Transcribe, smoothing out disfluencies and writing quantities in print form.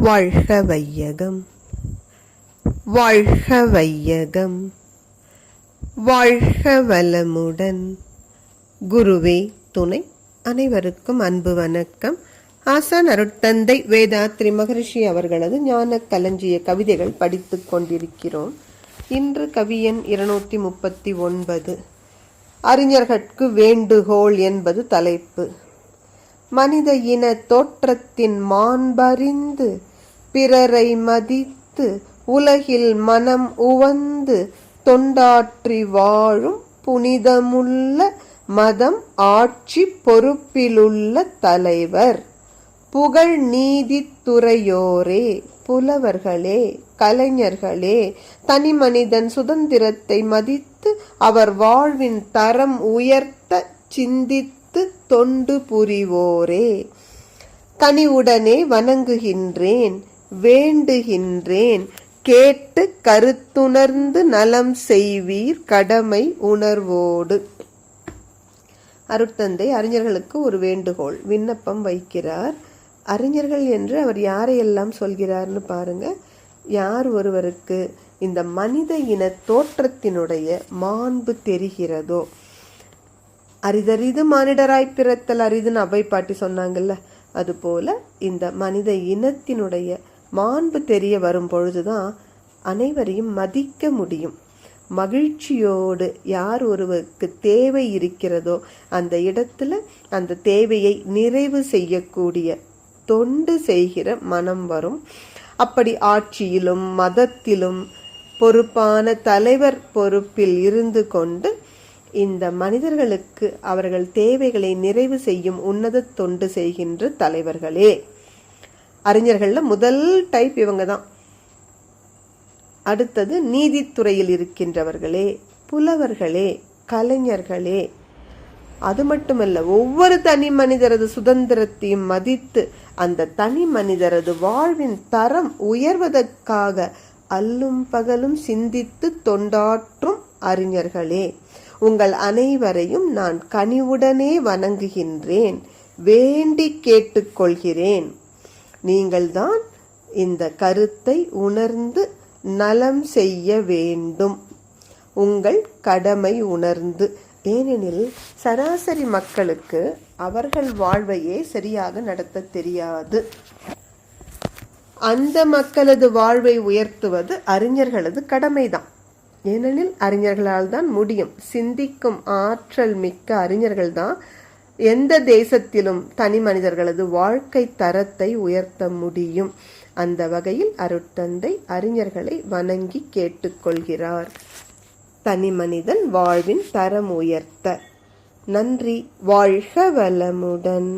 வாழ்க வையகம், வாழ்க வையகம், வாழ்க வளமுடன். குருவே துணை. அனைவருக்கும் அன்பு வணக்கம். ஆசான் அருட்தந்தை வேதாத்ரி மகரிஷி அவர்களது ஞான களஞ்சிய கவிதைகள் படித்துக் கொண்டிருக்கிறோம். இன்று கவியன் 239. அறிஞர்கட்கு வேண்டுகோள் என்பது தலைப்பு. மனித இன தோற்றத்தின் மாண்பறிந்து பிறரை மதித்து உலகில் மனம் உவந்து தொண்டாற்றி வாழும் புனிதமுள்ள மதம் ஆட்சி பொறுப்பிலுள்ள தலைவர் புகழ் நீதித்துறையோரே, புலவர்களே, கலைஞர்களே, தனி மனிதன் சுதந்திரத்தை மதித்து அவர் வாழ்வின் தரம் உயர்த்த சிந்தித்து தொண்டு புரிவோரே, கனிவுடனே வணங்குகின்றேன், வேண்டுகின்றேன், கேட்டு கருத்துணர்ந்து நலம் செய்வீர் கடமை உணர்வோடு. அருட்தந்தை அறிஞர்களுக்கு ஒரு வேண்டுகோள், விண்ணப்பம் வைக்கிறார். அறிஞர்கள் என்று அவர் யாரையெல்லாம் சொல்கிறார்னு பாருங்க. யார் ஒருவருக்கு இந்த மனித இன தோற்றத்தினுடைய மாண்பு தெரிகிறதோ, அரிதறிது மானிடராய் பிறத்தல் அரிதுன்னு அவை பாட்டி சொன்னாங்கல்ல, அதுபோல இந்த மனித இனத்தினுடைய மாண்பு தெரிய வரும் பொழுதுதான் அனைவரையும் மதிக்க முடியும். மகிழ்ச்சியோடு யார் ஒருவருக்கு தேவை இருக்கிறதோ அந்த இடத்துல அந்த தேவையை நிறைவு செய்யக்கூடிய தொண்டு செய்கிற மனம் வரும். அப்படி ஆட்சியிலும் மதத்திலும் பொறுப்பான தலைவர் பொறுப்பில் இருந்து கொண்டு இந்த மனிதர்களுக்கு அவர்கள் தேவைகளை நிறைவு செய்யும் உன்னத தொண்டு செய்கின்ற தலைவர்களே. அறிஞர்கள்ல முதல் டைப் இவங்க தான். அடுத்தது நீதித்துறையில் இருக்கின்றவர்களே, புலவர்களே, கலைஞர்களே. அது மட்டுமல்ல, ஒவ்வொரு தனி மனிதரது சுதந்திரத்தையும் மதித்து அந்த தனி மனிதரது வாழ்வின் தரம் உயர்வதற்காக அல்லும் பகலும் சிந்தித்து தொண்டாற்றும் அறிஞர்களே, உங்கள் அனைவரையும் நான் கனிவுடனே வணங்குகின்றேன், வேண்டி கேட்டுக்கொள்கிறேன். நீங்கள்தான் இந்த கருத்தை உணர்ந்து நலம் செய்ய வேண்டும், உங்கள் கடமை உணர்ந்து. ஏனெனில் சராசரி மக்களுக்கு அவர்கள் வாழ்வையே சரியாக நடத்த தெரியாது. அந்த மக்களது வாழ்வை உயர்த்துவது அறிஞர்களது கடமைதான். ஏனெனில் அறிஞர்களால் தான் முடியும். சிந்திக்கும் ஆற்றல் மிக்க அறிஞர்கள் தான் எந்த தேசத்திலும் தனி மனிதர்களது வாழ்க்கை தரத்தை உயர்த்த முடியும். அந்த வகையில் அருட்தந்தை அறிஞர்களை வணங்கி கேட்டுக்கொள்கிறார். தனி மனிதன் வாழ்வின் தரம் உயர்த்த. நன்றி. வாழ்க வளமுடன்.